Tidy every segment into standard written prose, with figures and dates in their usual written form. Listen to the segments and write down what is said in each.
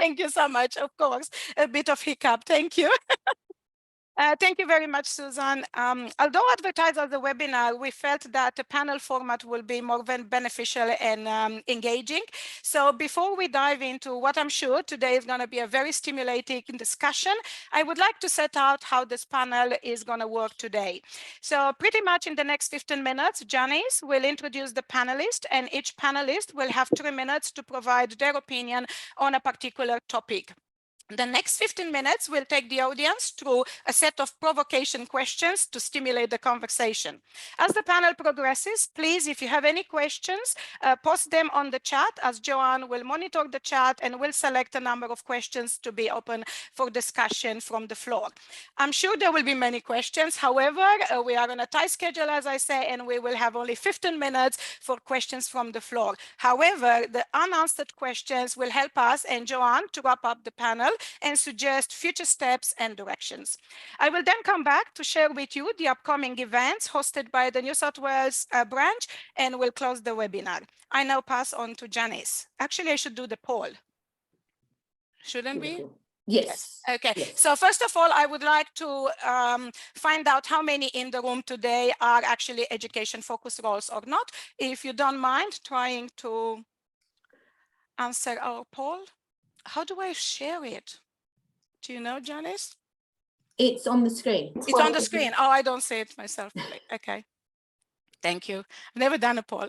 Thank you so much. Of course, a bit of hiccup. Thank you. Thank you very much, Susan. Although advertised as a webinar, we felt that the panel format will be more beneficial and engaging. So before we dive into what I'm sure today is going to be a very stimulating discussion, I would like to set out how this panel is going to work today. So pretty much in the next 15 minutes, Janis will introduce the panelists, and each panelist will have 3 minutes to provide their opinion on a particular topic. The next 15 minutes will take the audience through a set of provocation questions to stimulate the conversation. As the panel progresses, please, if you have any questions, post them on the chat, as Joanne will monitor the chat and will select a number of questions to be open for discussion from the floor. I'm sure there will be many questions. However, we are on a tight schedule, as I say, and we will have only 15 minutes for questions from the floor. However, the unanswered questions will help us and Joanne to wrap up the panel and suggest future steps and directions. I will then come back to share with you the upcoming events hosted by the New South Wales branch, and we'll close the webinar. I now pass on to Janis. Actually, I should do the poll. Shouldn't we? Yes. Okay. Yes. So first of all, I would like to find out how many in the room today are actually education-focused roles or not. If you don't mind trying to answer our poll. How do I share it? Do you know, Janis? It's on the screen. It's on the screen. Oh, I don't see it myself. Okay. Thank you. I've never done a poll.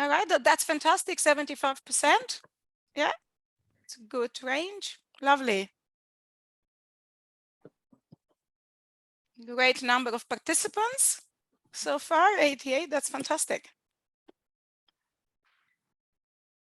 All right, that's fantastic. 75%. Yeah, it's a good range. Lovely. Great number of participants so far, 88. That's fantastic.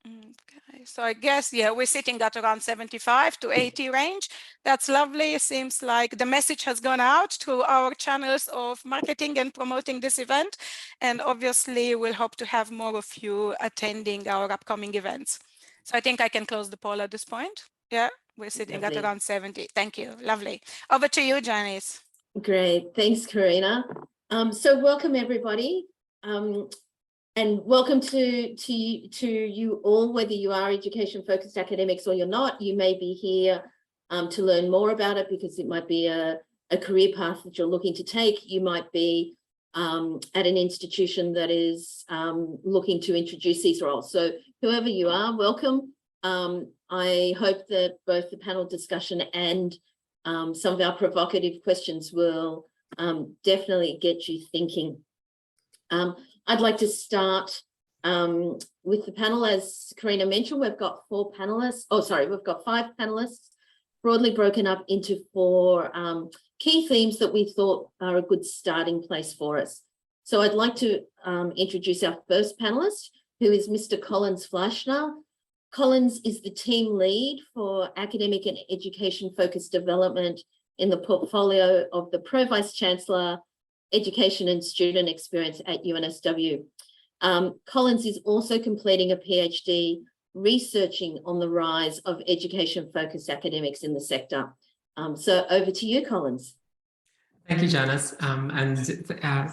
Okay, so I guess, yeah, we're sitting at around 75 to 80 range. That's lovely. It seems like the message has gone out through our channels of marketing and promoting this event. And obviously, we'll hope to have more of you attending our upcoming events. So I think I can close the poll at this point. Yeah, we're sitting at around 70. Thank you. Lovely. Over to you, Janis. Great. Thanks, Corina. So welcome, everybody. And welcome to you all, whether you are education-focused academics or you're not. You may be here to learn more about it because it might be a career path that you're looking to take. You might be at an institution that is looking to introduce these roles. So whoever you are, welcome. I hope that both the panel discussion and some of our provocative questions will definitely get you thinking. I'd like to start with the panel. As Corina mentioned, we've got we've got 5 panelists, broadly broken up into 4 key themes that we thought are a good starting place for us. So I'd like to introduce our first panelist, who is Mr. Collins Fleischner. Collins is the team lead for academic and education-focused development in the portfolio of the Pro Vice Chancellor Education and Student Experience at UNSW. Collins is also completing a PhD researching on the rise of education-focused academics in the sector. So over to you, Collins. Thank you, Janis, and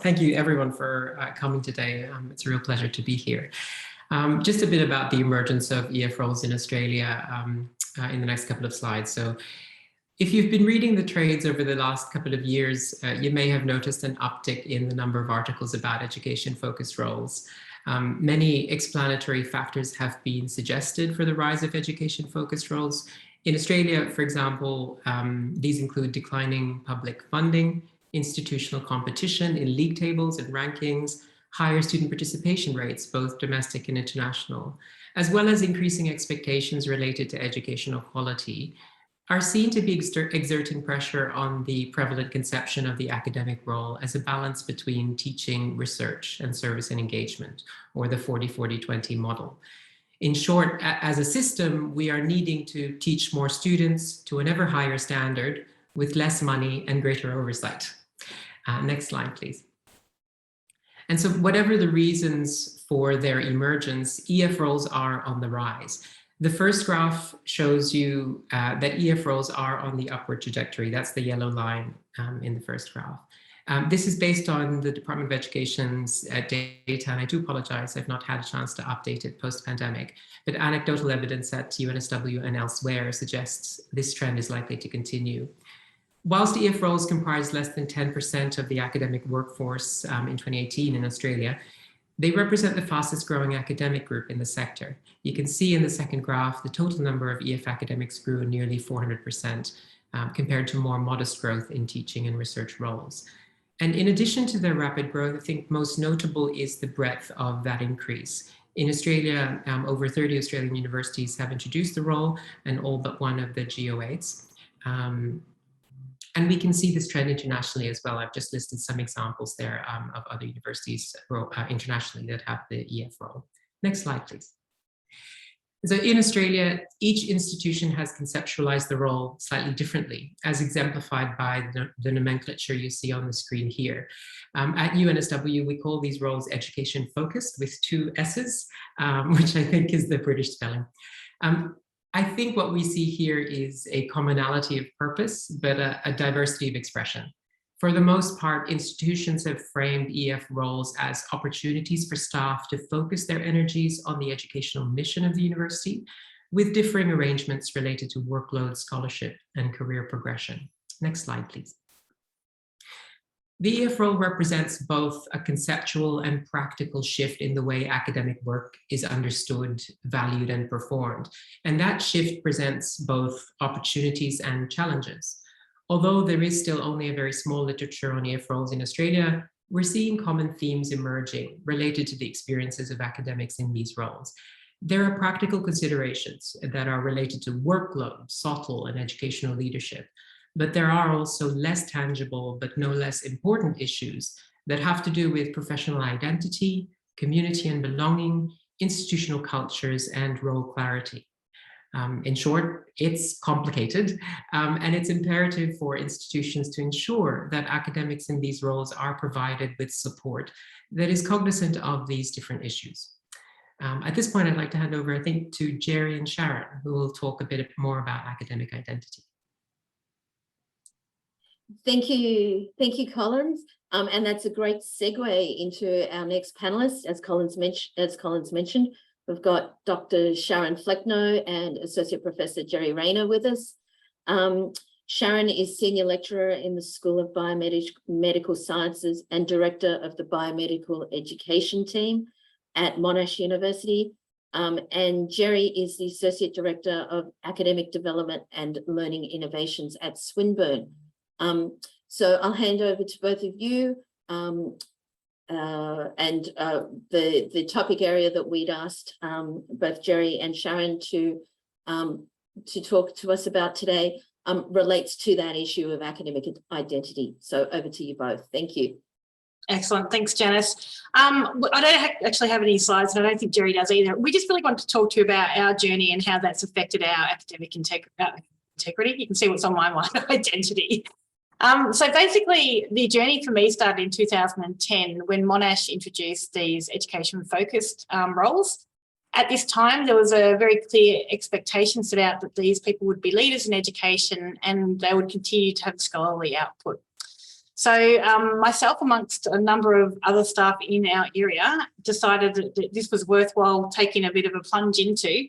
thank you everyone for coming today. It's a real pleasure to be here. Just a bit about the emergence of EF roles in Australia in the next couple of slides. So if you've been reading the trades over the last couple of years, you may have noticed an uptick in the number of articles about education-focused roles. Many explanatory factors have been suggested for the rise of education-focused roles. In Australia, for example, these include declining public funding, institutional competition in league tables and rankings, higher student participation rates, both domestic and international, as well as increasing expectations related to educational quality, are seen to be exerting pressure on the prevalent conception of the academic role as a balance between teaching, research, and service and engagement, or the 40-40-20 model. In short, as a system, we are needing to teach more students to an ever higher standard with less money and greater oversight. Next slide, please. And so whatever the reasons for their emergence, EF roles are on the rise. The first graph shows you that EF roles are on the upward trajectory. That's the yellow line in the first graph. This is based on the Department of Education's data, and I do apologize, I've not had a chance to update it post-pandemic, but anecdotal evidence at UNSW and elsewhere suggests this trend is likely to continue. Whilst EF roles comprise less than 10% of the academic workforce in 2018 in Australia, they represent the fastest growing academic group in the sector. You can see in the second graph, the total number of EF academics grew nearly 400% compared to more modest growth in teaching and research roles. And in addition to their rapid growth, I think most notable is the breadth of that increase. In Australia, over 30 Australian universities have introduced the role, and all but one of the GO8s. And we can see this trend internationally as well. I've just listed some examples there of other universities internationally that have the EF role. Next slide, please. So in Australia, each institution has conceptualized the role slightly differently, as exemplified by the nomenclature you see on the screen here. At UNSW, we call these roles education focused with 2 S's, which I think is the British spelling. I think what we see here is a commonality of purpose, but a diversity of expression. For the most part, institutions have framed EF roles as opportunities for staff to focus their energies on the educational mission of the university, with differing arrangements related to workload, scholarship, and career progression. Next slide, please. The EF role represents both a conceptual and practical shift in the way academic work is understood, valued, and performed. And that shift presents both opportunities and challenges. Although there is still only a very small literature on EF roles in Australia, we're seeing common themes emerging related to the experiences of academics in these roles. There are practical considerations that are related to workload, SOTL, and educational leadership. But there are also less tangible, but no less important issues that have to do with professional identity, community and belonging, institutional cultures, and role clarity. In short, it's complicated, and it's imperative for institutions to ensure that academics in these roles are provided with support that is cognizant of these different issues. At this point, I'd like to hand over, I think, to Gerry and Sharon, who will talk a bit more about academic identity. Thank you, Collins. And that's a great segue into our next panelist. As Collins mentioned, we've got Dr. Sharon Flecknoe and Associate Professor Gerry Rayner with us. Sharon is Senior Lecturer in the School of Biomedical Sciences and Director of the Biomedical Education Team at Monash University. And Gerry is the Associate Director of Academic Development and Learning Innovations at Swinburne. So I'll hand over to both of you. The topic area that we'd asked both Gerry and Sharon to talk to us about today relates to that issue of academic identity. So over to you both. Thank you. Excellent. Thanks, Janis. I don't actually have any slides, and I don't think Gerry does either. We just really want to talk to you about our journey and how that's affected our academic integrity. You can see what's on my mind, identity. So basically, the journey for me started in 2010 when Monash introduced these education-focused roles. At this time, there was a very clear expectation set out that these people would be leaders in education and they would continue to have scholarly output. So myself, amongst a number of other staff in our area, decided that this was worthwhile taking a bit of a plunge into.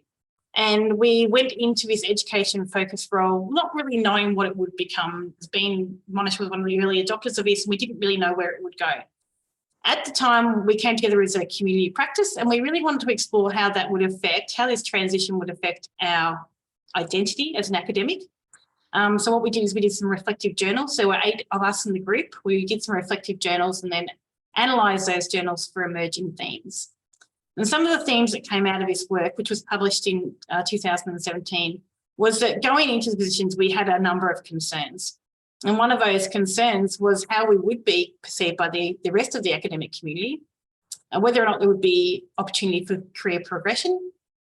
And we went into this education-focused role, not really knowing what it would become. Monash was one of the early adopters of this, and we didn't really know where it would go. At the time, we came together as a community practice, and we really wanted to explore how that would affect, how this transition would affect our identity as an academic. So what we did is we did some reflective journals. So there were 8 of us in the group. We did some reflective journals and then analysed those journals for emerging themes. And some of the themes that came out of this work, which was published in 2017, was that going into the positions, we had a number of concerns. And one of those concerns was how we would be perceived by the rest of the academic community, whether or not there would be opportunity for career progression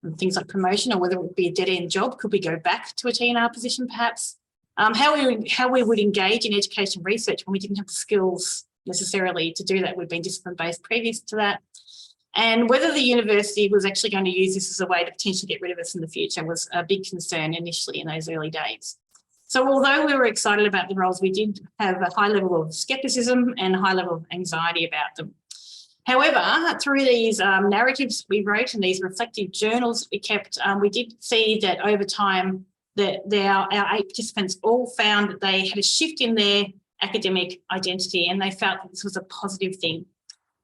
and things like promotion, or whether it would be a dead-end job. Could we go back to a TNR position perhaps? How we would engage in education research when we didn't have the skills necessarily to do that. We'd been discipline-based previous to that. And whether the university was actually going to use this as a way to potentially get rid of us in the future was a big concern initially in those early days. So although we were excited about the roles, we did have a high level of skepticism and a high level of anxiety about them. However, through these narratives we wrote and these reflective journals we kept, we did see that over time that our 8 participants all found that they had a shift in their academic identity and they felt that this was a positive thing.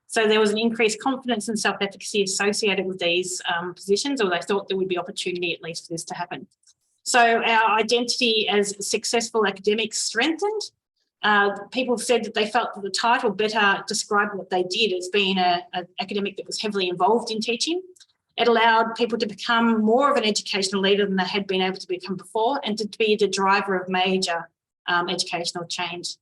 So there was an increased confidence and self-efficacy associated with these positions, or they thought there would be opportunity at least for this to happen. So our identity as successful academics strengthened. People said that they felt that the title better described what they did as being an academic that was heavily involved in teaching. It allowed people to become more of an educational leader than they had been able to become before and to be the driver of major educational change.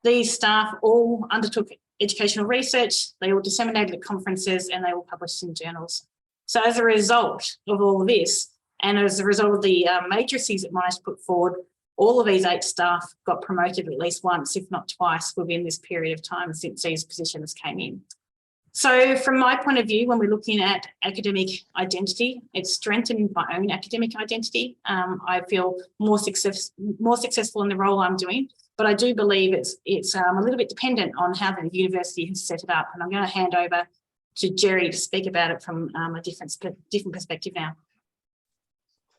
These staff all undertook educational research, they all disseminated at conferences and they all published in journals. So as a result of all of this, and as a result of the matrices that Monash put forward, all of these 8 staff got promoted at least once, if not twice, within this period of time since these positions came in. So from my point of view, when we're looking at academic identity, it's strengthened my own academic identity. I feel more successful in the role I'm doing, but I do believe it's a little bit dependent on how the university has set it up. And I'm going to hand over to Gerry to speak about it from a different perspective now.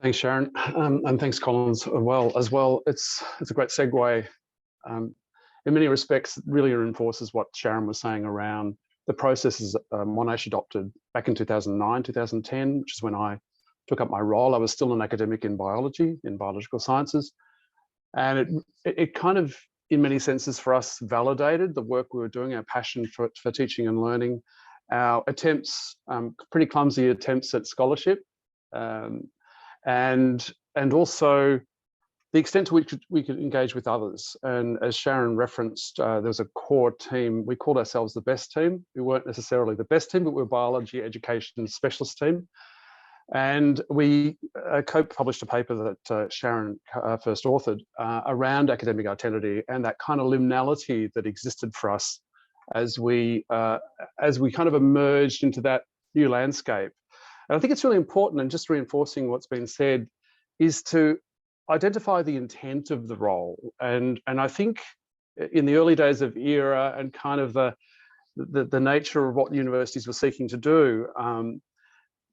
Thanks, Sharon, and thanks, Collins, as well. It's a great segue. In many respects, it really reinforces what Sharon was saying around the processes Monash adopted back in 2009, 2010, which is when I took up my role. I was still an academic in biology, in biological sciences, and it kind of, in many senses, for us, validated the work we were doing, our passion for teaching and learning, our attempts, pretty clumsy attempts at scholarship. And also the extent to which we could engage with others. And as Sharon referenced, there was a core team. We called ourselves the best team. We weren't necessarily the best team, but we were a biology education specialist team. And we co-published a paper that Sharon first authored around academic identity and that kind of liminality that existed for us as we kind of emerged into that new landscape. And I think it's really important, and just reinforcing what's been said, is to identify the intent of the role. And I think in the early days of ERA and kind of the nature of what universities were seeking to do,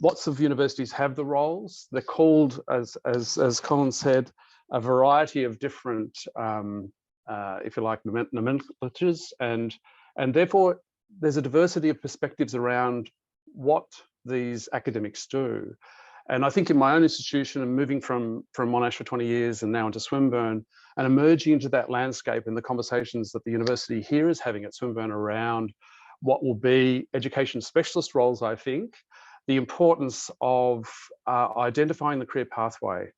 lots of universities have the roles. They're called, as Colin said, a variety of different, if you like, nomenclatures, and therefore there's a diversity of perspectives around what these academics do. And I think in my own institution, and moving from Monash for 20 years and now into Swinburne, and emerging into that landscape and the conversations that the university here is having at Swinburne around what will be education specialist roles, I think, the importance of identifying the career pathway.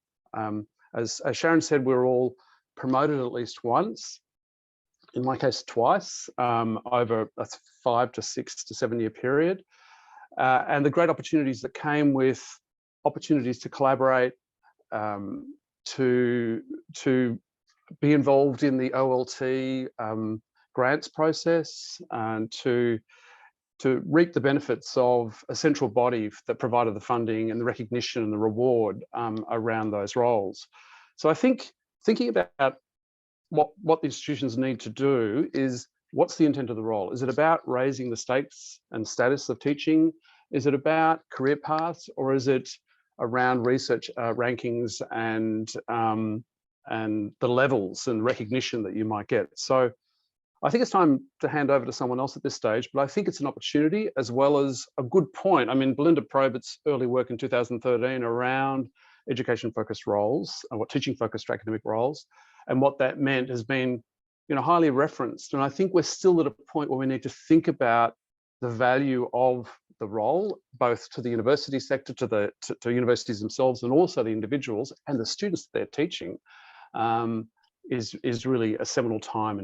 As Sharon said, we're all promoted at least once, in my case twice, over a 5 to 6 to 7 year period. And the great opportunities that came with opportunities to collaborate, to be involved in the OLT grants process, and to reap the benefits of a central body that provided the funding and the recognition and the reward around those roles. So I think thinking about what the institutions need to do is, what's the intent of the role? Is it about raising the stakes and status of teaching? Is it about career paths, or is it around research rankings and the levels and recognition that you might get? So I think it's time to hand over to someone else at this stage, but I think it's an opportunity as well as a good point. I mean, Belinda Probert's early work in 2013 around education-focused roles, and what teaching-focused academic roles, and what that meant has been, highly referenced. And I think we're still at a point where we need to think about the value of the role, both to the university sector, to universities themselves, and also the individuals and the students that they're teaching, is really a seminal time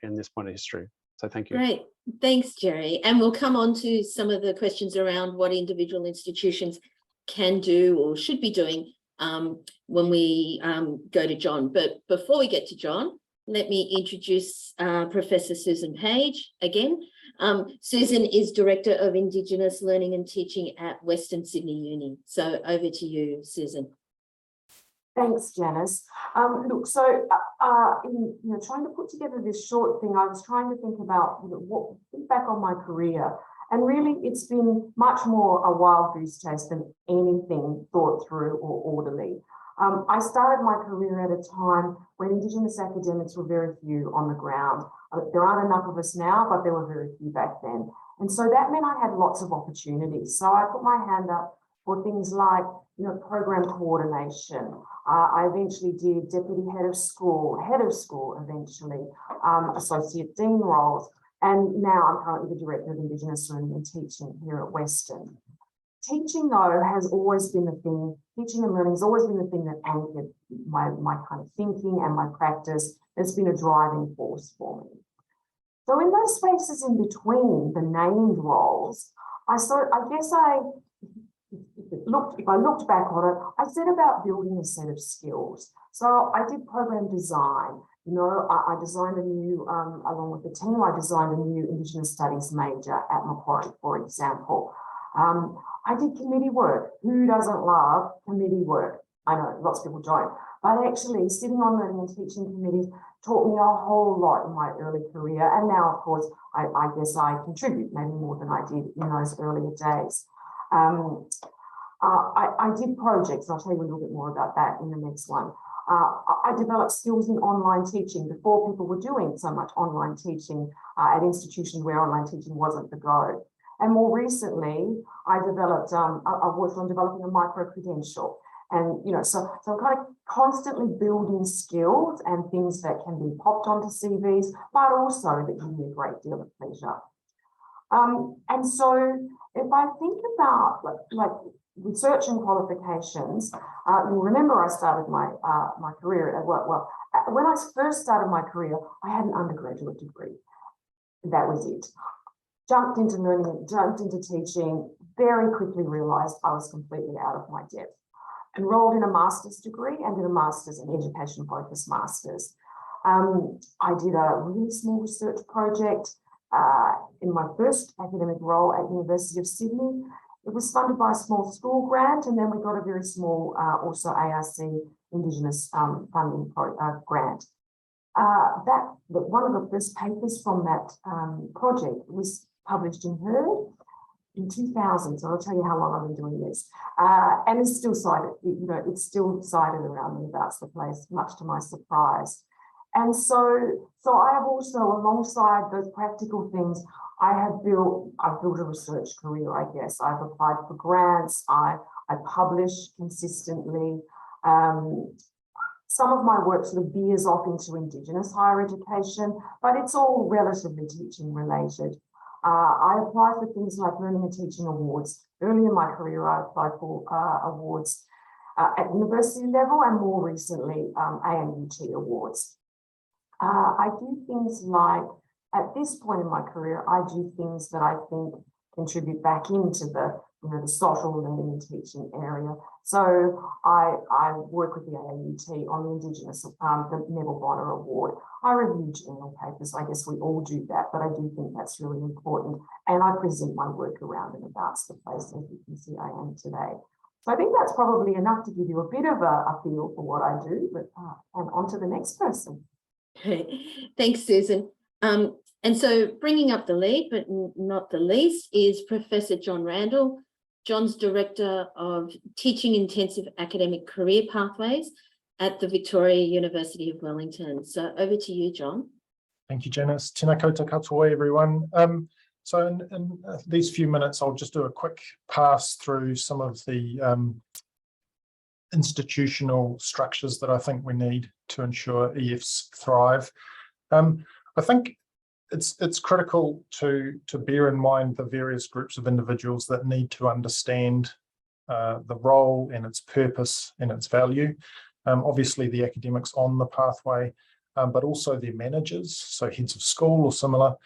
in this point of history. So thank you. Great, thanks, Gerry. And we'll come on to some of the questions around what individual institutions can do or should be doing when we go to John. But before we get to John, let me introduce Professor Susan Page again. Susan is Director of Indigenous Learning and Teaching at Western Sydney Uni. So over to you, Susan. Thanks, Janis. Look, so in trying to put together this short thing, I was trying to think about think back on my career, and really it's been much more a wild goose chase than anything thought through or orderly. I started my career at a time when Indigenous academics were very few on the ground. There aren't enough of us now, but there were very few back then. And so that meant I had lots of opportunities. So I put my hand up for things like, program coordination. I eventually did deputy head of school eventually, associate dean roles. And now I'm currently the director of Indigenous Learning and Teaching here at Western. Teaching, though, has always been the thing, teaching and learning has always been the thing that anchored my kind of thinking and my practice. It's been a driving force for me. So in those spaces in between the named roles, if I looked back on it, I set about building a set of skills. So I did program design. I designed a new, along with the team, I designed a new Indigenous Studies major at Macquarie, for example. I did committee work. Who doesn't love committee work? I know lots of people don't, but actually sitting on learning and teaching committees taught me a whole lot in my early career. And now, of course, I guess I contribute maybe more than I did in those earlier days. I did projects, and I'll tell you a little bit more about that in the next one. I developed skills in online teaching before people were doing so much online teaching at institutions where online teaching wasn't the go. And more recently, I worked on developing a micro-credential. And, so I'm kind of constantly building skills and things that can be popped onto CVs, but also that give me a great deal of pleasure. And so if I think about like research and qualifications, you'll remember I started my career at when I first started my career, I had an undergraduate degree. That was it. Jumped into learning, jumped into teaching, very quickly realized I was completely out of my depth. Enrolled in a master's degree and did a master's, an education-focused master's. I did a really small research project in my first academic role at University of Sydney. It was funded by a small school grant, and then we got a very small, also ARC Indigenous funding grant. One of the first papers from that project was published in Heard in 2000. So I'll tell you how long I've been doing this. And it's still cited, it's still cited around me about the place, much to my surprise. And so I have also, alongside those practical things, I've built a research career, I guess. I've applied for grants, I publish consistently. Some of my work sort of veers off into Indigenous higher education, but it's all relatively teaching related. I apply for things like Learning and Teaching Awards. Early in my career, I applied for awards at university level, and more recently, ANUT awards. I do things like, at this point in my career, I do things that I think contribute back into the social learning and teaching area. So I work with the ANUT on the Indigenous, the Neville Bonner Award. I review journal papers. I guess we all do that, but I do think that's really important. And I present my work around and about the place, as you can see I am today. So I think that's probably enough to give you a bit of a feel for what I do, but and on to the next person. Thanks, Susan. And so bringing up the lead, but not the least, is Professor John Randal. John's Director of Teaching Intensive Academic Career Pathways at the Victoria University of Wellington. So over to you, John. Thank you, Janis. Tēnā koutou katoa, everyone. So in these few minutes, I'll just do a quick pass through some of the institutional structures that I think we need to ensure EFs thrive. I think it's critical to bear in mind the various groups of individuals that need to understand the role and its purpose and its value. Obviously, the academics on the pathway, but also their managers, so heads of school or similar.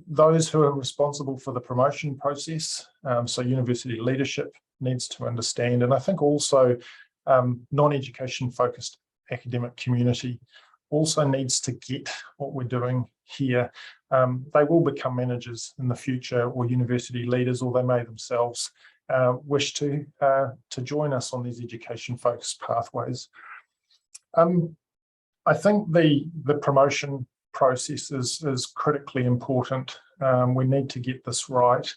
Those who are responsible for the promotion process, so university leadership needs to understand, and I think also non-education focused academic community also needs to get what we're doing here. They will become managers in the future or university leaders, or they may themselves wish to join us on these education-focused pathways. I think the promotion process is critically important. We need to get this right,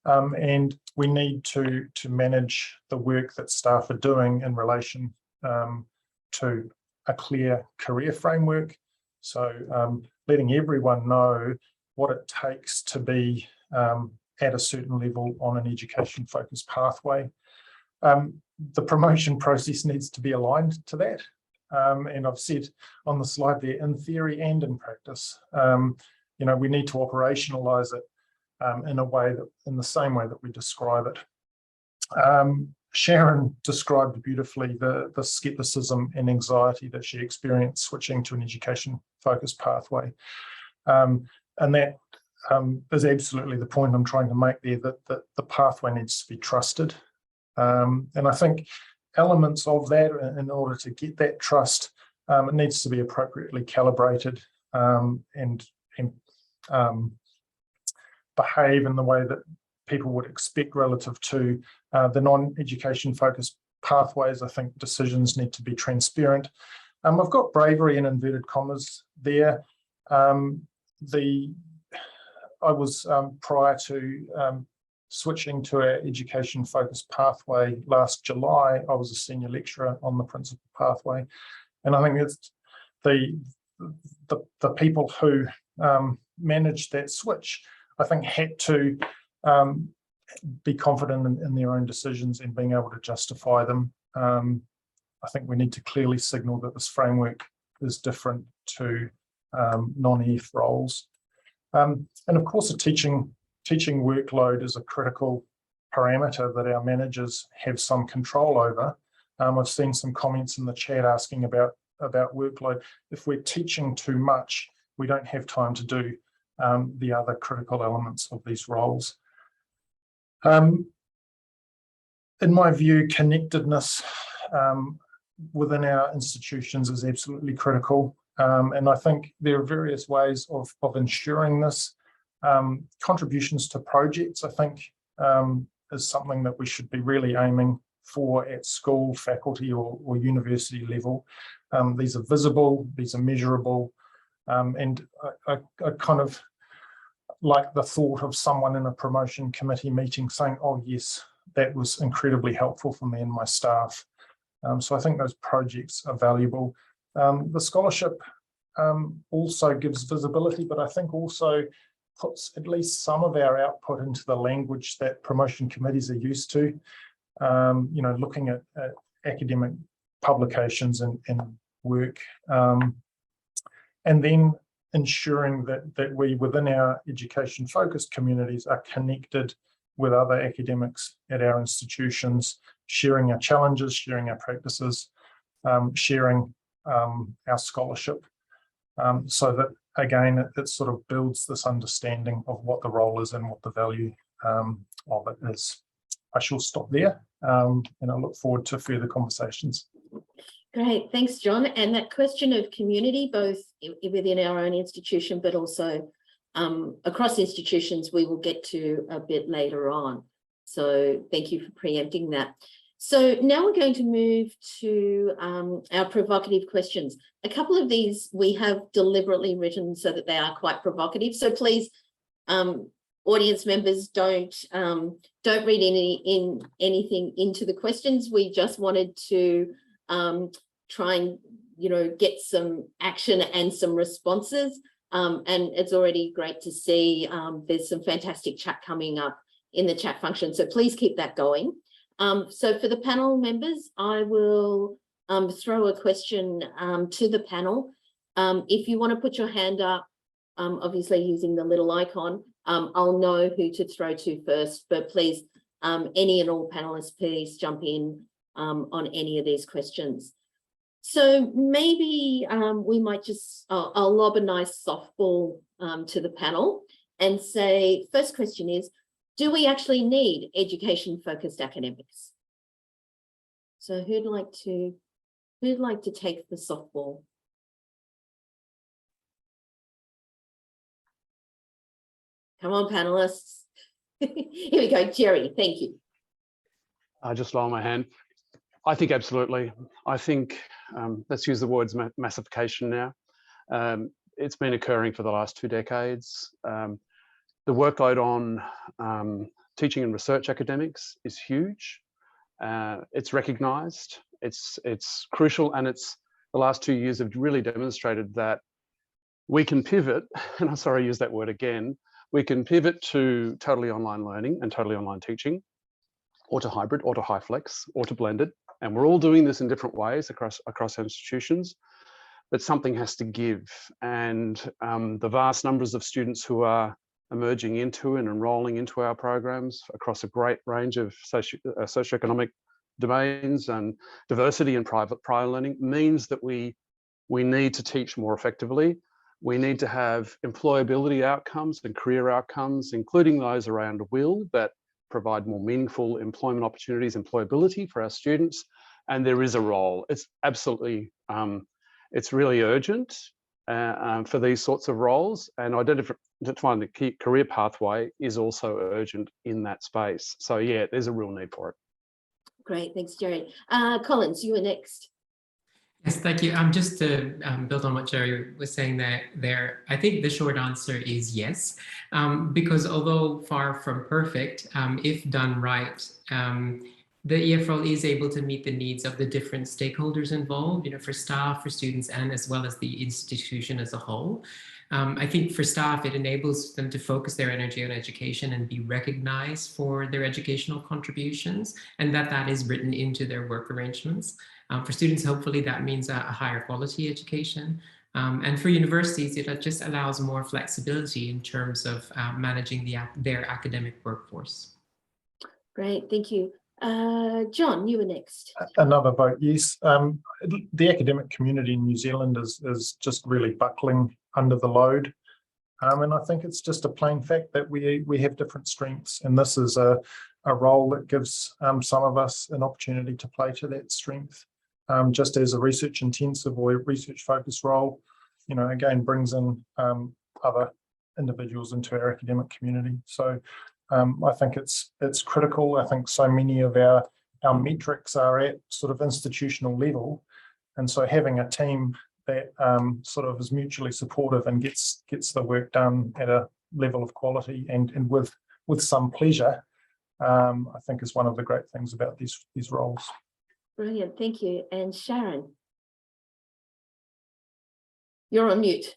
and we need to manage the work that staff are doing in relation to a clear career framework. So letting everyone know what it takes to be at a certain level on an education-focused pathway. The promotion process needs to be aligned to that. And I've said on the slide there, in theory and in practice, we need to operationalize it in a way that, in the same way that we describe it. Sharon described beautifully the skepticism and anxiety that she experienced switching to an education-focused pathway. And that is absolutely the point I'm trying to make there, that the pathway needs to be trusted. And I think elements of that, in order to get that trust, it needs to be appropriately calibrated and behave in the way that people would expect relative to the non-education focused pathways. I think decisions need to be transparent. I've got bravery in inverted commas there. I was prior to switching to our education focused pathway last July, I was a senior lecturer on the principal pathway. And I think it's the people who managed that switch, I think, had to be confident in their own decisions and being able to justify them. I think we need to clearly signal that this framework is different to non-EF roles. And of course, a teaching workload is a critical parameter that our managers have some control over. I've seen some comments in the chat asking about workload. If we're teaching too much, we don't have time to do the other critical elements of these roles. In my view, connectedness within our institutions is absolutely critical. And I think there are various ways of ensuring this. Contributions to projects, I think, is something that we should be really aiming for at school, faculty or university level. These are visible, these are measurable, and I kind of like the thought of someone in a promotion committee meeting saying, oh yes, that was incredibly helpful for me and my staff. So I think those projects are valuable. The scholarship also gives visibility, but I think also puts at least some of our output into the language that promotion committees are used to. Looking at academic publications and work, and then ensuring that we, within our education focused communities, are connected with other academics at our institutions, sharing our challenges, sharing our practices, sharing our scholarship, so that, again, it sort of builds this understanding of what the role is and what the value of it is. I shall stop there, and I look forward to further conversations. Great, thanks, John. And that question of community, both within our own institution, but also across institutions, we will get to a bit later on. So thank you for preempting that. So now we're going to move to our provocative questions. A couple of these we have deliberately written so that they are quite provocative. So please, audience members, don't read anything into the questions. We just wanted to try and get some action and some responses. And it's already great to see there's some fantastic chat coming up in the chat function. So please keep that going. So for the panel members, I will throw a question to the panel. If you want to put your hand up, obviously using the little icon, I'll know who to throw to first, but please, any and all panelists, please jump in on any of these questions. So maybe we might just, I'll lob a nice softball to the panel and say, first question is, do we actually need education-focused academics? So who'd like to take the softball? Come on, panelists. Here we go, Gerry, thank you. I just lower my hand. I think absolutely. I think, let's use the words massification now. It's been occurring for the last 2 decades. The workload on teaching and research academics is huge. It's recognised, it's crucial, and the last 2 years have really demonstrated that we can pivot, and I'm sorry I use that word again, we can pivot to totally online learning and totally online teaching, or to hybrid, or to high flex, or to blended. And we're all doing this in different ways across institutions, but something has to give. And the vast numbers of students who are emerging into and enrolling into our programs across a great range of socioeconomic domains and diversity in prior learning means that we need to teach more effectively. We need to have employability outcomes and career outcomes, including those around will, that provide more meaningful employment opportunities, employability for our students. And there is a role. It's absolutely, it's really urgent for these sorts of roles, and identifying the key career pathway is also urgent in that space. So yeah, there's a real need for it. Great, thanks, Gerry. Collins, you were next. Yes, thank you. Just to build on what Gerry was saying there, I think the short answer is yes, because although far from perfect, if done right, the EF role is able to meet the needs of the different stakeholders involved, for staff, for students, and as well as the institution as a whole. I think for staff, it enables them to focus their energy on education and be recognized for their educational contributions, and that is written into their work arrangements. For students, hopefully that means a higher quality education. And for universities, it just allows more flexibility in terms of managing their academic workforce. Great, thank you. John, you were next. Another vote yes. The academic community in New Zealand is just really buckling under the load. And I think it's just a plain fact that we have different strengths, and this is a role that gives some of us an opportunity to play to that strength. Just as a research intensive or research focused role, again, brings in other individuals into our academic community. So I think it's critical. I think so many of our metrics are at sort of institutional level, and so having a team that sort of is mutually supportive and gets the work done at a level of quality and with some pleasure, I think is one of the great things about these roles. Brilliant, thank you. And Sharon, you're on mute.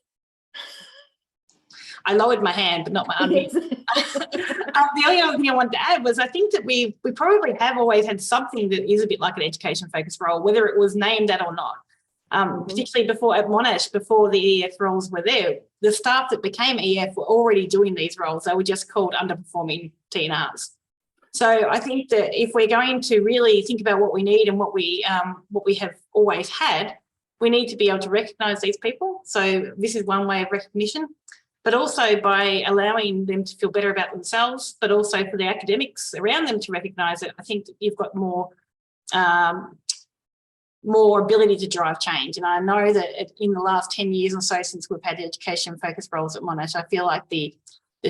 I lowered my hand, but not my unmute. The only other thing I wanted to add was I think that we probably have always had something that is a bit like an education-focused role, whether it was named that or not. Particularly before at Monash, before the EF roles were there, the staff that became EF were already doing these roles. They were just called underperforming TNRs. So I think that if we're going to really think about what we need and what we have always had, we need to be able to recognise these people. So this is one way of recognition, but also by allowing them to feel better about themselves, but also for the academics around them to recognise it. I think that you've got more ability to drive change. And I know that in the last 10 years or so since we've had education focused roles at Monash, I feel like the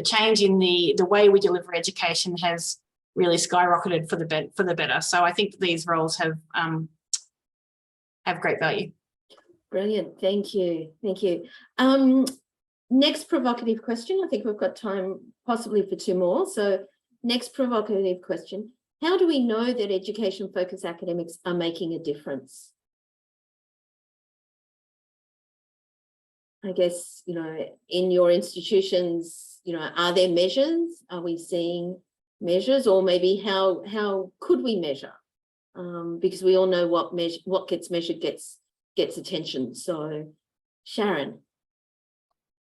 change in the way we deliver education has really skyrocketed for the better. So I think these roles have great value. Brilliant, thank you, thank you. Next provocative question. I think we've got time possibly for 2 more. So next provocative question. How do we know that education-focused academics are making a difference? I guess, in your institutions, are there measures? Are we seeing measures, or maybe how could we measure? Because we all know what gets measured gets attention. So, Sharon.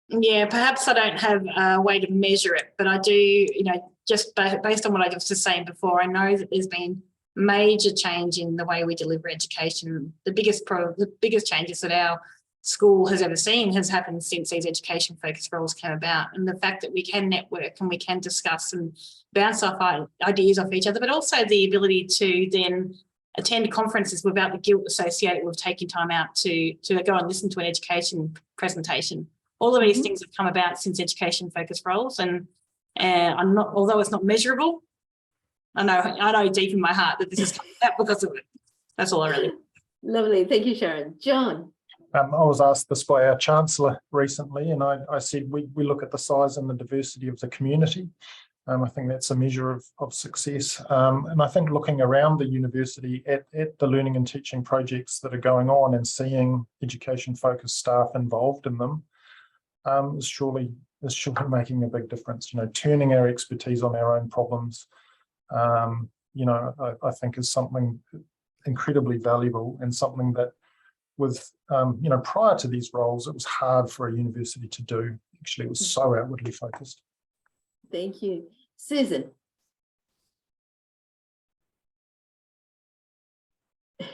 Yeah, perhaps I don't have a way to measure it, but I do, just based on what I was just saying before, I know that there's been major change in the way we deliver education. The biggest changes that our school has ever seen has happened since these education-focused roles came about, and the fact that we can network and we can discuss and bounce off ideas off each other, but also the ability to then attend conferences without the guilt associated with taking time out to go and listen to an education presentation. All of these things have come about since education-focused roles, and although it's not measurable, I know deep in my heart that this is coming out because of it. That's all I really. Lovely. Thank you, Sharon. John. I was asked this by our Chancellor recently, and I said we look at the size and the diversity of the community. I think that's a measure of success. And I think looking around the university at the learning and teaching projects that are going on and seeing education-focused staff involved in them is surely making a big difference. You know, turning our expertise on our own problems, you know, I think is something incredibly valuable, and something that with, you know, prior to these roles, it was hard for a university to do. Actually, it was so outwardly focused. Thank you. Susan. There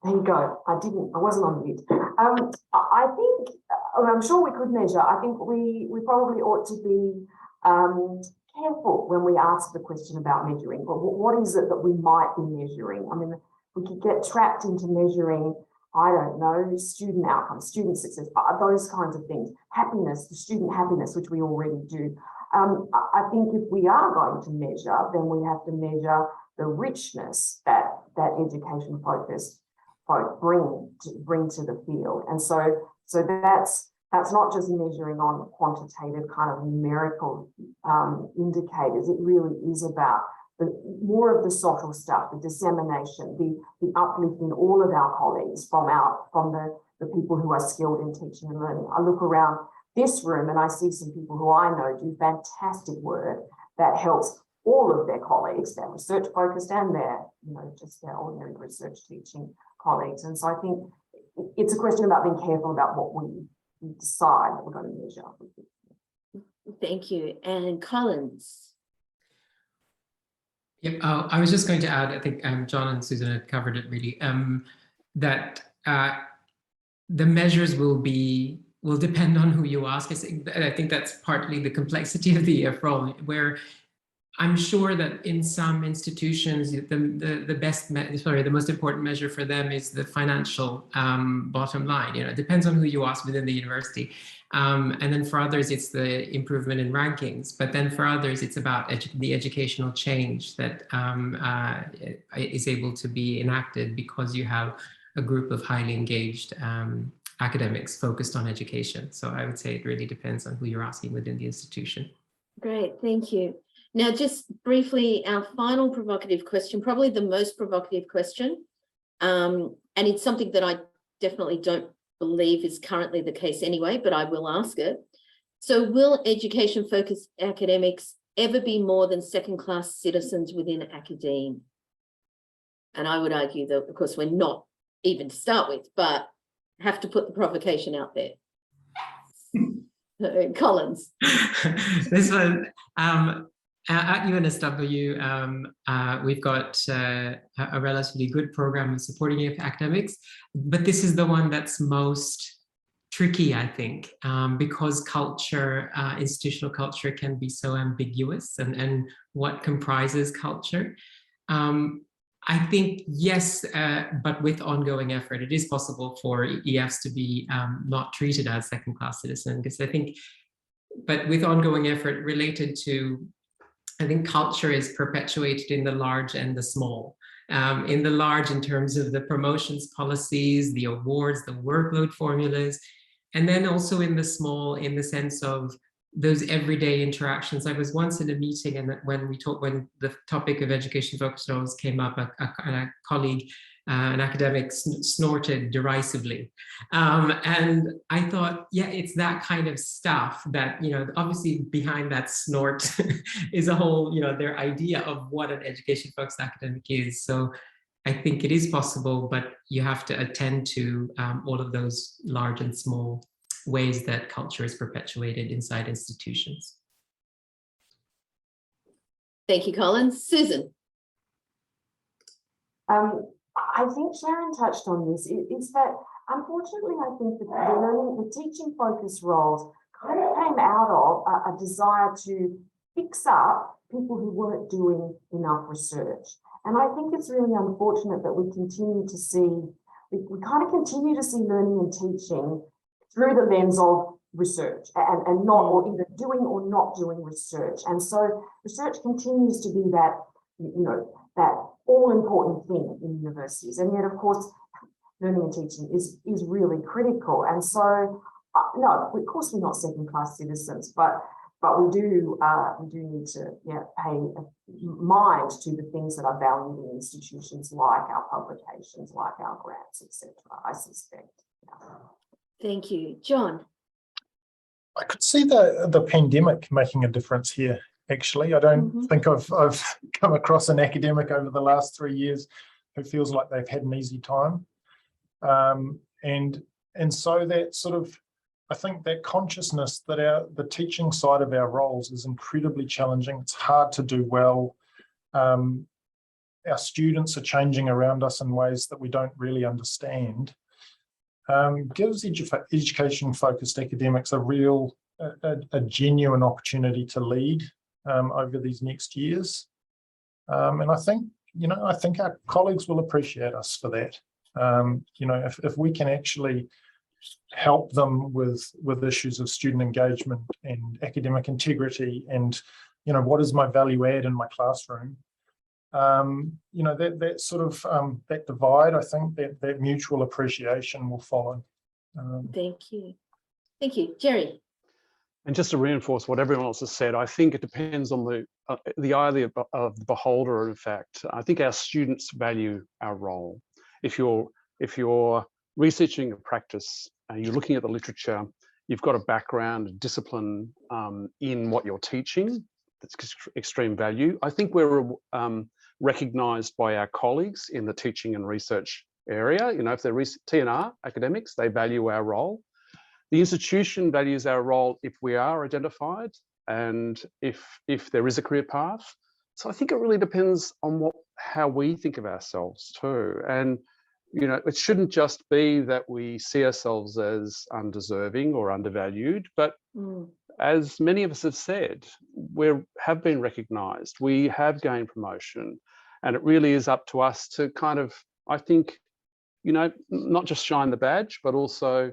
you go. I wasn't on mute. I think, I'm sure we could measure. I think we probably ought to be careful when we ask the question about measuring. But what is it that we might be measuring? I mean, we could get trapped into measuring, I don't know, student outcomes, student success, those kinds of things. Happiness, the student happiness, which we already do. I think if we are going to measure, then we have to measure the richness that education-focused folk bring to the field. And so that's not just measuring on quantitative kind of numerical indicators. It really is about more of the subtle stuff, the dissemination, the uplift in all of our colleagues from the people who are skilled in teaching and learning. I look around this room and I see some people who I know do fantastic work that helps all of their colleagues, their research focused and their, you know, just their ordinary research teaching colleagues. And so I think it's a question about being careful about what we decide that we're going to measure. Thank you. And Collins. Yep, I was just going to add, I think John and Susan had covered it really, that the measures will depend on who you ask. I think that's partly the complexity of the role, where I'm sure that in some institutions, the most important measure for them is the financial bottom line. You know, it depends on who you ask within the university. And then for others, it's the improvement in rankings. But then for others, it's about the educational change that is able to be enacted because you have a group of highly engaged academics focused on education. So I would say it really depends on who you're asking within the institution. Great, thank you. Now, just briefly, our final provocative question, probably the most provocative question, and it's something that I definitely don't believe is currently the case anyway, but I will ask it. So will education-focused academics ever be more than second-class citizens within academe? And I would argue that, of course, we're not even to start with, but have to put the provocation out there. Collins. This one, at UNSW, we've got a relatively good program of supporting academics, but this is the one that's most tricky, I think, because culture, institutional culture can be so ambiguous, and what comprises culture. I think, yes, but with ongoing effort, it is possible for EFs to be not treated as second-class citizens, because I think, but with ongoing effort related to, I think culture is perpetuated in the large and the small. In the large, in terms of the promotions policies, the awards, the workload formulas, and then also in the small, in the sense of those everyday interactions. I was once in a meeting, and when the topic of education focused roles came up, a colleague, an academic, snorted derisively, and I thought, yeah, it's that kind of stuff that, you know, obviously behind that snort is a whole, you know, their idea of what an education focused academic is. So I think it is possible, but you have to attend to all of those large and small ways that culture is perpetuated inside institutions. Thank you, Collins. Susan. I think Sharon touched on this. It's that, unfortunately, I think that the teaching focused roles kind of came out of a desire to fix up people who weren't doing enough research. And I think it's really unfortunate that we continue to see, we kind of continue to see learning and teaching through the lens of research and not, or either doing or not doing research. And so research continues to be that that all-important thing in universities. And yet, of course, learning and teaching is really critical. And so, no, of course, we're not second-class citizens, but we do need to pay mind to the things that are valued in institutions like our publications, like our grants, etc. I suspect. Thank you, John. I could see the pandemic making a difference here. Actually, I don't think I've come across an academic over the last 3 years who feels like they've had an easy time, and so that sort of, I think that consciousness that the teaching side of our roles is incredibly challenging. It's hard to do well. Our students are changing around us in ways that we don't really understand. Gives education-focused academics a genuine opportunity to lead over these next years, and I think our colleagues will appreciate us for that. If we can actually help them with issues of student engagement and academic integrity, and what is my value add in my classroom, that sort of that divide, I think that mutual appreciation will follow. Thank you, Gerry. And just to reinforce what everyone else has said, I think it depends on the eye of the beholder. In fact, I think our students value our role. If you're researching a practice and you're looking at the literature, you've got a background, a discipline in what you're teaching. That's extreme value. I think we're recognised by our colleagues in the teaching and research area. If they're T&R academics, they value our role. The institution values our role if we are identified and if there is a career path. So I think it really depends on how we think of ourselves too. And it shouldn't just be that we see ourselves as undeserving or undervalued, but as many of us have said, we have been recognised, we have gained promotion, and it really is up to us to kind of, I think, not just shine the badge, but also,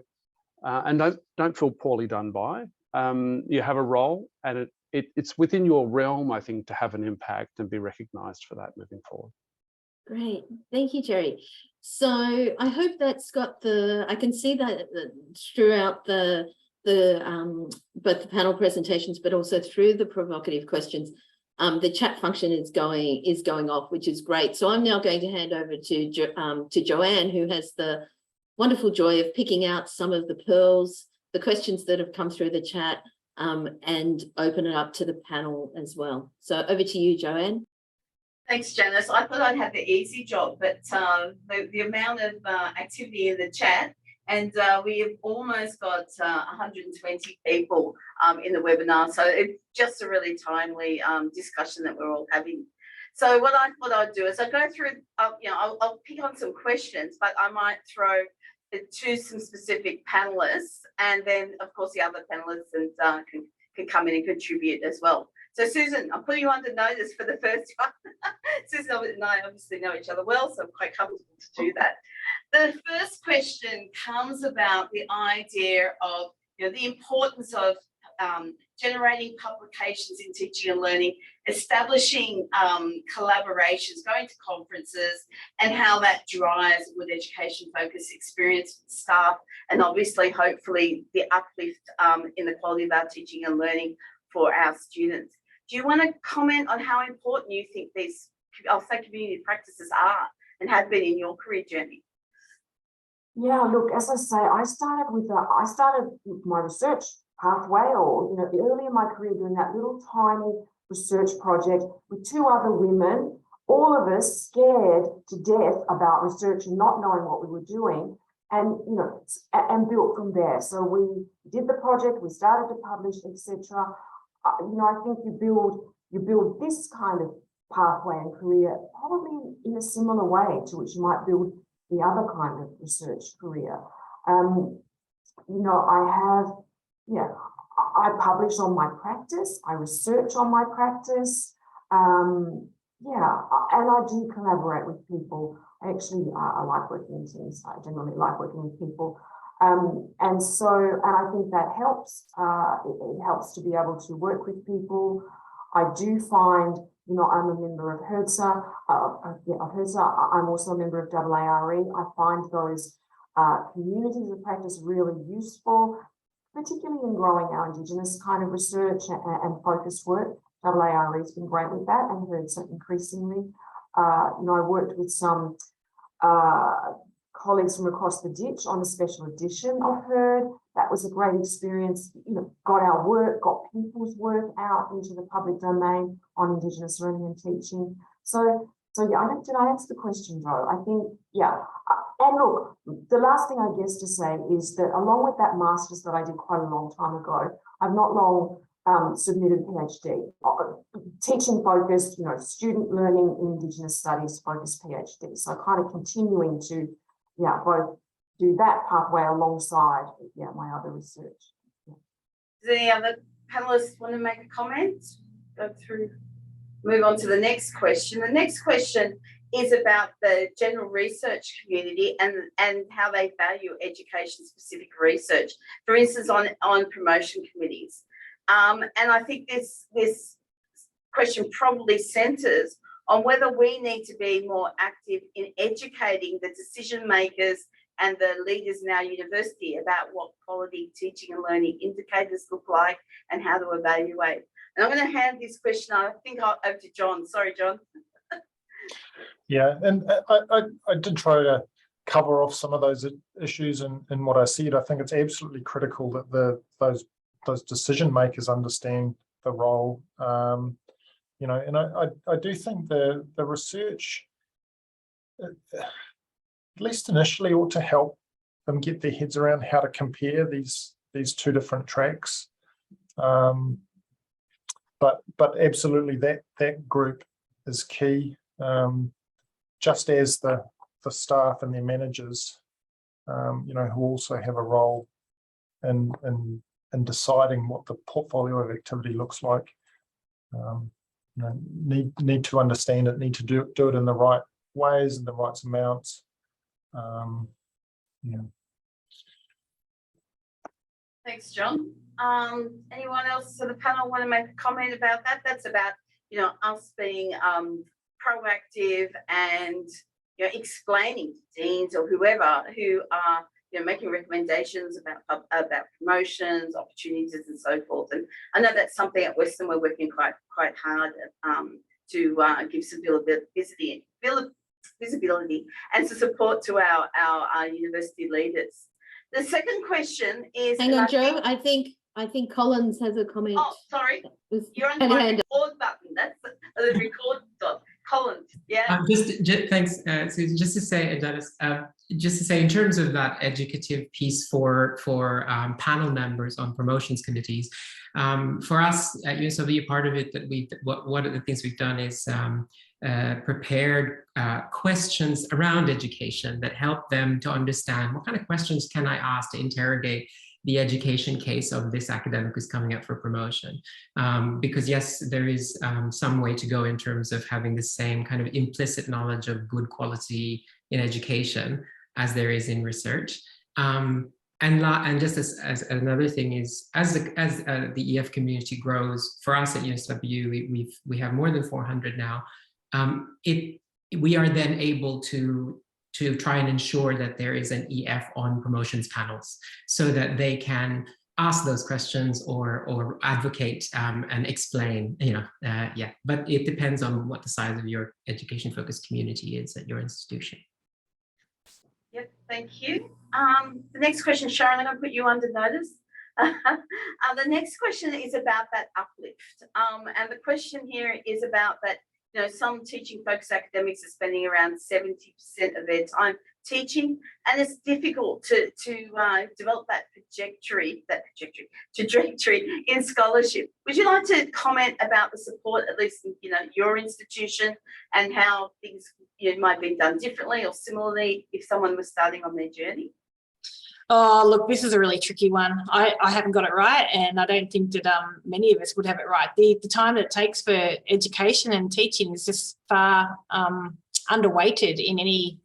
and don't feel poorly done by. You have a role, and it's within your realm, I think, to have an impact and be recognised for that moving forward. Great, thank you, Gerry. So I hope that's got I can see that throughout both the panel presentations, but also through the provocative questions, the chat function is going off, which is great. So I'm now going to hand over to Joanne, who has the wonderful joy of picking out some of the pearls, the questions that have come through the chat, and open it up to the panel as well. So over to you, Joanne. Thanks, Janis. I thought I'd have the easy job, but the amount of activity in the chat, and we have almost got 120 people in the webinar. So it's just a really timely discussion that we're all having. So what I thought I'd do is I go through, I'll pick on some questions, but I might throw it to some specific panelists, and then of course the other panelists can come in and contribute as well. So Susan, I'll put you under notice for the first one. Susan and I obviously know each other well, so I'm quite comfortable to do that. The first question comes about the idea of the importance of generating publications in teaching and learning, establishing collaborations, going to conferences, and how that drives good education focused experience with staff, and obviously hopefully the uplift in the quality of our teaching and learning for our students. Do you want to comment on how important you think these, I'll say, community practices are and have been in your career journey? Yeah, look, as I say, I started with my research pathway, or early in my career, doing that little tiny research project with two other women, all of us scared to death about research and not knowing what we were doing, and and built from there. So we did the project, we started to publish, etc. I think you build this kind of pathway and career probably in a similar way to which you might build the other kind of research career. I publish on my practice, I research on my practice, and I do collaborate with people. I like working in teams. I generally like working with people. And I think that helps. It helps to be able to work with people. I do find, You know, I'm a member of HERDSA, I'm also a member of AARE. I find those communities of practice really useful, particularly in growing our Indigenous kind of research and focused work. AARE has been great with that, and HERDSA increasingly. You know, I worked with some colleagues from across the ditch on a special edition of HERD. That was a great experience. You know, got our work, got people's work out into the public domain on Indigenous learning and teaching. So yeah, did I answer the question, Joe? I think, yeah. And look, the last thing I guess to say is that along with that master's that I did quite a long time ago, I've not long submitted PhD, teaching focused, you know, student learning in Indigenous studies focused PhD. So kind of continuing to, yeah, both do that pathway alongside, yeah, my other research. Yeah. Does any other panelists want to make a comment? Go through, move on to the next question. The next question is about the general research community and how they value education specific research, for instance, on promotion committees. And I think this question probably centres on whether we need to be more active in educating the decision makers and the leaders in our university about what quality teaching and learning indicators look like and how to evaluate. And I'm going to hand this question, I think, over to John. Sorry, John. Yeah, and I did try to cover off some of those issues in what I said. I think it's absolutely critical that those decision makers understand the role. You know, and I do think the research, at least initially, ought to help them get their heads around how to compare these two different tracks. But absolutely that group is key. Just as the staff and their managers, you know, who also have a role in deciding what the portfolio of activity looks like. You know, need to understand it, need to do it in the right ways and the right amounts. Yeah. Thanks, John. Anyone else on the panel want to make a comment about that? That's about, you know, us being proactive and, you know, explaining to deans or whoever who are, you know, making recommendations about promotions, opportunities, and so forth. And I know that's something at Western we're working quite hard to give some visibility and to support to our university leaders. The second question is. Hang on, Joe. I think Collins has a comment. Oh, sorry. You're on my record button. That's the record dot. Collins, yeah. Thanks, Susan. Just to say, Janis, just to say, in terms of that educative piece for panel members on promotions committees, for us at UNSW, part of it that one of the things we've done is prepared questions around education that help them to understand what kind of questions can I ask to interrogate the education case of this academic who's coming up for promotion. Because yes, there is some way to go in terms of having the same kind of implicit knowledge of good quality in education as there is in research. And just as another thing is, as the EF community grows, for us at UNSW, we have more than 400 now. We are then able to try and ensure that there is an EF on promotions panels so that they can ask those questions or advocate and explain, you know, yeah, but it depends on what the size of your education focused community is at your institution. Yep, thank you. The next question, Sharon, I'm going to put you under notice. The next question is about that uplift. And the question here is about that, you know, some teaching focused academics are spending around 70% of their time teaching, and it's difficult to develop that trajectory in scholarship. Would you like to comment about the support, at least in, you know, your institution, and how things, you know, might be done differently or similarly if someone was starting on their journey? Oh, look, this is a really tricky one. I haven't got it right, and I don't think that many of us would have it right. The time that it takes for education and teaching is just far underweighted in any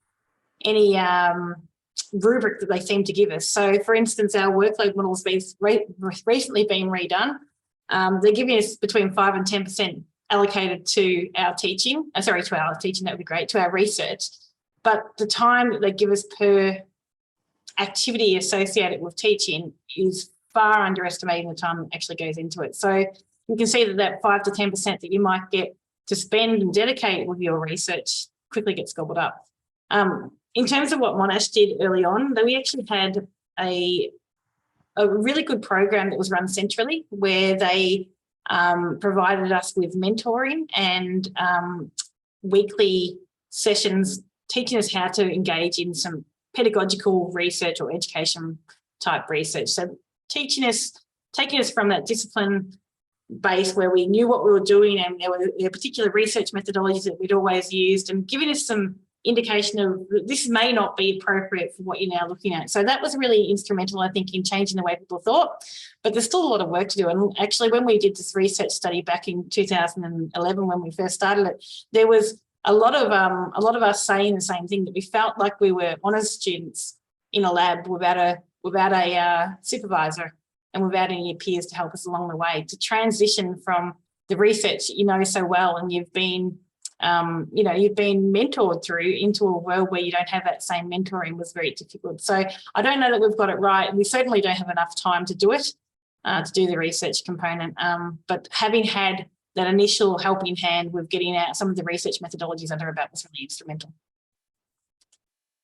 rubric that they seem to give us. So, for instance, our workload model's recently been redone. They're giving us between 5 and 10% allocated to our teaching, that would be great, to our research, but the time that they give us per activity associated with teaching is far underestimating the time that actually goes into it. So you can see that 5 to 10% that you might get to spend and dedicate with your research quickly gets gobbled up. In terms of what Monash did early on, we actually had a really good program that was run centrally, where they provided us with mentoring and weekly sessions teaching us how to engage in some pedagogical research or education type research. So taking us from that discipline base where we knew what we were doing, and there were particular research methodologies that we'd always used, and giving us some indication of this may not be appropriate for what you're now looking at. So that was really instrumental, I think, in changing the way people thought, but there's still a lot of work to do. And actually, when we did this research study back in 2011, when we first started it, there was a lot of us saying the same thing, that we felt like we were honours students in a lab without a supervisor and without any peers to help us along the way, to transition from the research that you know so well and you've been mentored through into a world where you don't have that same mentoring was very difficult. So I don't know that we've got it right. We certainly don't have enough time to do it, to do the research component. But having had that initial helping hand with getting out some of the research methodologies under our belt was really instrumental.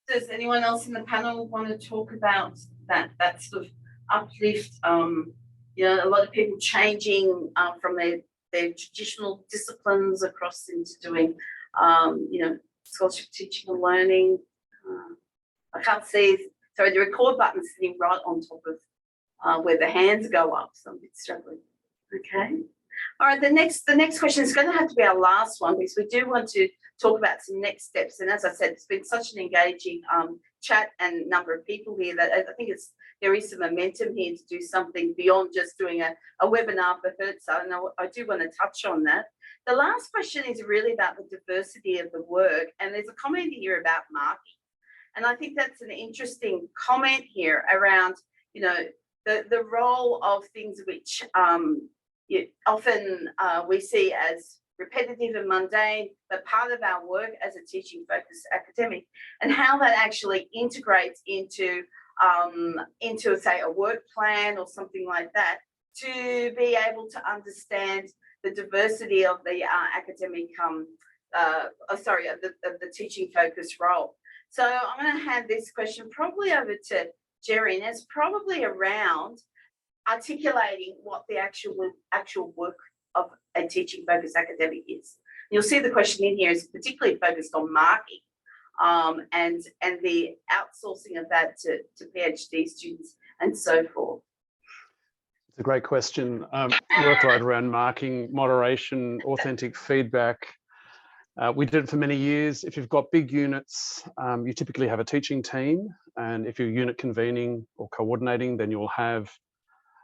Does anyone else in the panel want to talk about that sort of uplift? You know, a lot of people changing from their traditional disciplines across into doing, you know, scholarship teaching and learning. I can't see, sorry, the record button's sitting right on top of where the hands go up, so I'm a bit struggling. Okay. All right, the next question is going to have to be our last one, because we do want to talk about some next steps. And as I said, it's been such an engaging chat and number of people here that I think there is some momentum here to do something beyond just doing a webinar for HERTSA, and I do want to touch on that. The last question is really about the diversity of the work, and there's a comment here about marking. And I think that's an interesting comment here around, you know, the role of things which often we see as repetitive and mundane, but part of our work as a teaching focused academic, and how that actually integrates into say a work plan or something like that, to be able to understand the diversity of the academic of the teaching focused role. So I'm going to hand this question probably over to Gerry, and it's probably around articulating what the actual work of a teaching focused academic is. You'll see the question in here is particularly focused on marking and the outsourcing of that to PhD students and so forth. It's a great question. Workload around marking, moderation, authentic feedback. We did it for many years. If you've got big units, you typically have a teaching team, and if you're unit convening or coordinating, then you'll have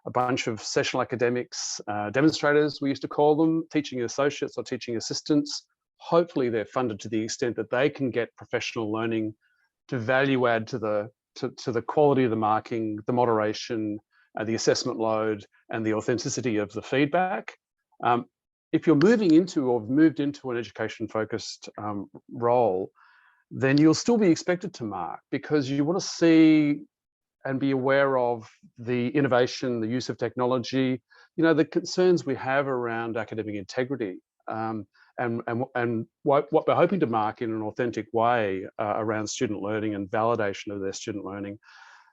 a bunch of sessional academics, demonstrators, we used to call them, teaching associates or teaching assistants. Hopefully they're funded to the extent that they can get professional learning to value add to the quality of the marking, the moderation, the assessment load, and the authenticity of the feedback. If you're moving into or moved into an education focused role, then you'll still be expected to mark, because you want to see and be aware of the innovation, the use of technology, you know, the concerns we have around academic integrity, and what we're hoping to mark in an authentic way around student learning and validation of their student learning.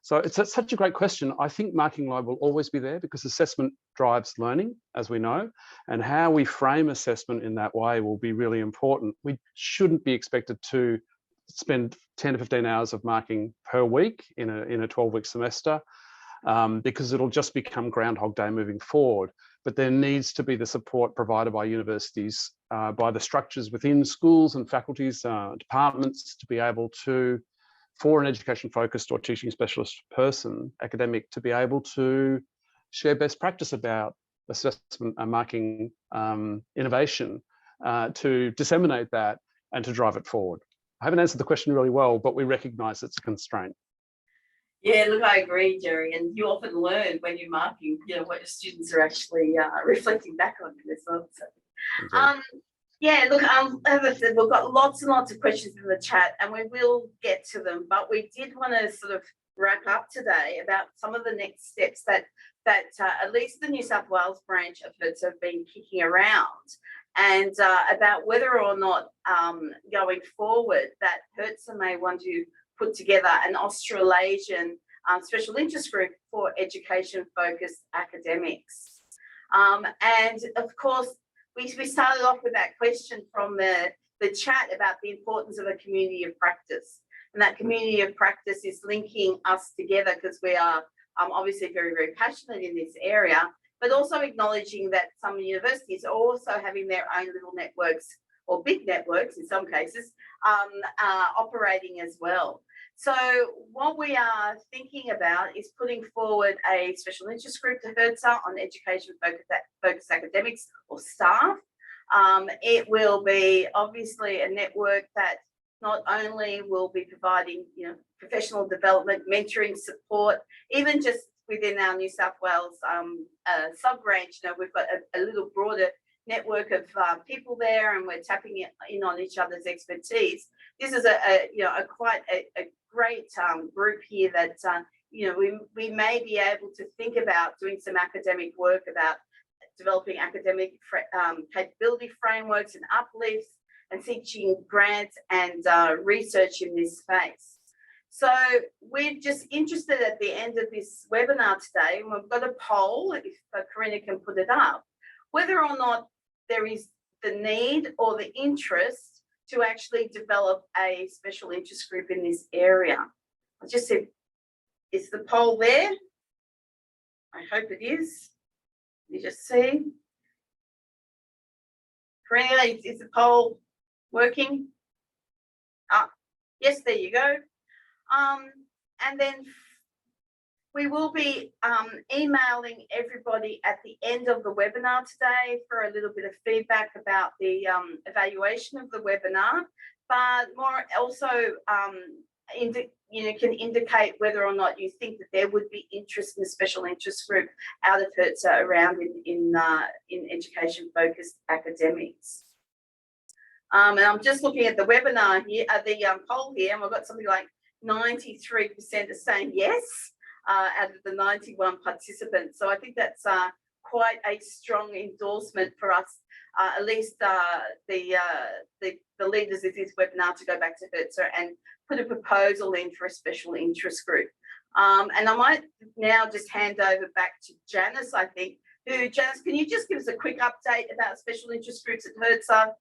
So it's such a great question. I think marking load will always be there, because assessment drives learning, as we know, and how we frame assessment in that way will be really important. We shouldn't be expected to spend 10 to 15 hours of marking per week in a 12-week semester, because it'll just become Groundhog Day moving forward. But there needs to be the support provided by universities, by the structures within schools and faculties, departments, to be able to, for an education focused or teaching specialist person, academic, to be able to share best practice about assessment and marking innovation, to disseminate that and to drive it forward. I haven't answered the question really well, but we recognise it's a constraint. Yeah, look, I agree, Gerry. And you often learn when you're marking, you know, what your students are actually reflecting back on you as well. So Yeah, look, as I said, we've got lots and lots of questions in the chat, and we will get to them. But we did want to sort of wrap up today about some of the next steps that at least the New South Wales branch of HERTS have been kicking around, and about whether or not going forward that HERTS may want to put together an Australasian special interest group for education-focused academics. And of course, we started off with that question from the chat about the importance of a community of practice. And that community of practice is linking us together because we are obviously very, very passionate in this area, but also acknowledging that some universities are also having their own little networks or big networks in some cases operating as well. So what we are thinking about is putting forward a special interest group to HERTSA on education-focused academics or staff. It will be obviously a network that not only will be providing, professional development, mentoring, support, even just within our New South Wales sub-branch, we've got a little broader network of people there, and we're tapping in on each other's expertise. This is quite a great group here that we may be able to think about doing some academic work about developing academic capability frameworks and uplifts and seeking grants and research in this space. So we're just interested at the end of this webinar today, and we've got a poll, if Corina can put it up, whether or not there is the need or the interest to actually develop a special interest group in this area. I just said, is the poll there? I hope it is. You just see. Corina, is the poll working? Yes, there you go. And then we will be emailing everybody at the end of the webinar today for a little bit of feedback about the evaluation of the webinar, but more also can indicate whether or not you think that there would be interest in a special interest group out of HERTSA around in education-focused academics. And I'm just looking at the webinar here, the poll here, and we've got something like 93% are saying yes out of the 91 participants. So I think that's quite a strong endorsement for us, at least the leaders of this webinar, to go back to HERTSA and put a proposal in for a special interest group. And I might now just hand over back to Janis, I think. Janis, can you just give us a quick update about special interest groups at HERTSA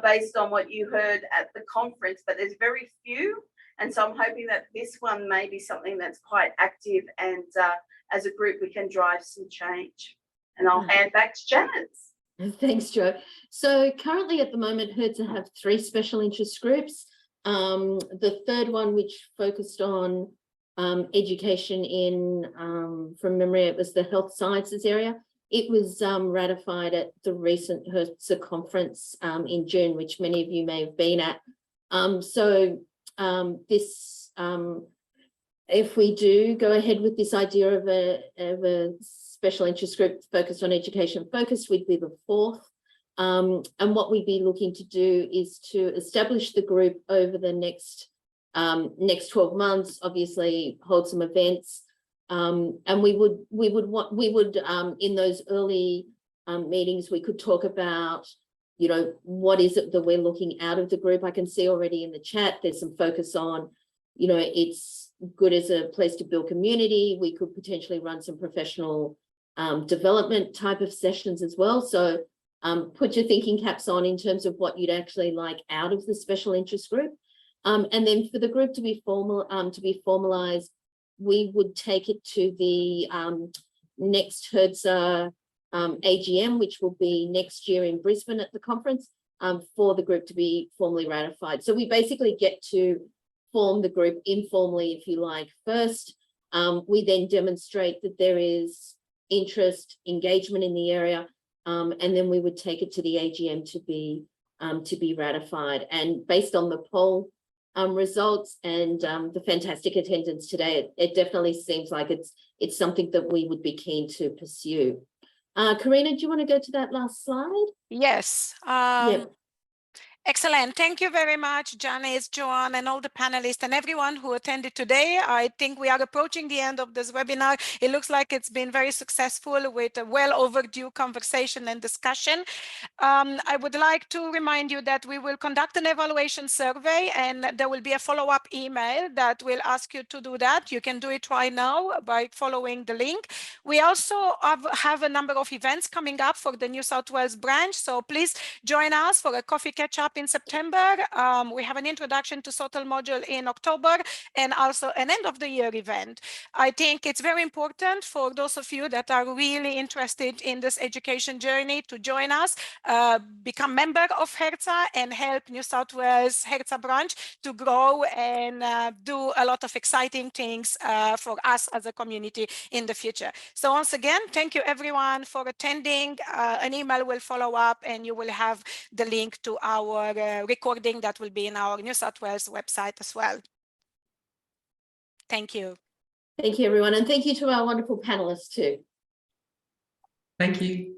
based on what you heard at the conference? But there's very few. And so I'm hoping that this one may be something that's quite active, and as a group we can drive some change. And I'll hand back to Janis. Thanks, Jo. So currently at the moment, HERTSA have 3 special interest groups. The third one, which focused on education in, from memory, it was the health sciences area. It was ratified at the recent HERTSA conference in June, which many of you may have been at. If we do go ahead with this idea of a special interest group focused on education focused, we'd be the 4th. And what we'd be looking to do is to establish the group over the next 12 months, obviously hold some events. And we would in those early meetings, we could talk about, what is it that we're looking out of the group. I can see already in the chat, there's some focus on, it's good as a place to build community. We could potentially run some professional development type of sessions as well. So put your thinking caps on in terms of what you'd actually like out of the special interest group. And then for the group to be formalized, we would take it to the next HERTSA AGM, which will be next year in Brisbane at the conference, for the group to be formally ratified. So we basically get to form the group informally, if you like, first. We then demonstrate that there is interest, engagement in the area, and then we would take it to the AGM to be ratified. And based on the poll results and the fantastic attendance today, it definitely seems like it's something that we would be keen to pursue. Corina, do you want to go to that last slide? Yes. Yep. Excellent. Thank you very much, Janis, Joanne, and all the panelists and everyone who attended today. I think we are approaching the end of this webinar. It looks like it's been very successful with a well overdue conversation and discussion. I would like to remind you that we will conduct an evaluation survey, and there will be a follow-up email that will ask you to do that. You can do it right now by following the link. We also have a number of events coming up for the New South Wales branch, so please join us for a coffee catch-up in September. We have an introduction to SOTL module in October, and also an end of the year event. I think it's very important for those of you that are really interested in this education journey to join us, become member of HERZA, and help New South Wales HERZA branch to grow and do a lot of exciting things for us as a community in the future. So once again, thank you everyone for attending. An email will follow up, and you will have the link to our recording that will be in our New South Wales website as well. Thank you. Thank you, everyone. And thank you to our wonderful panelists too. Thank you.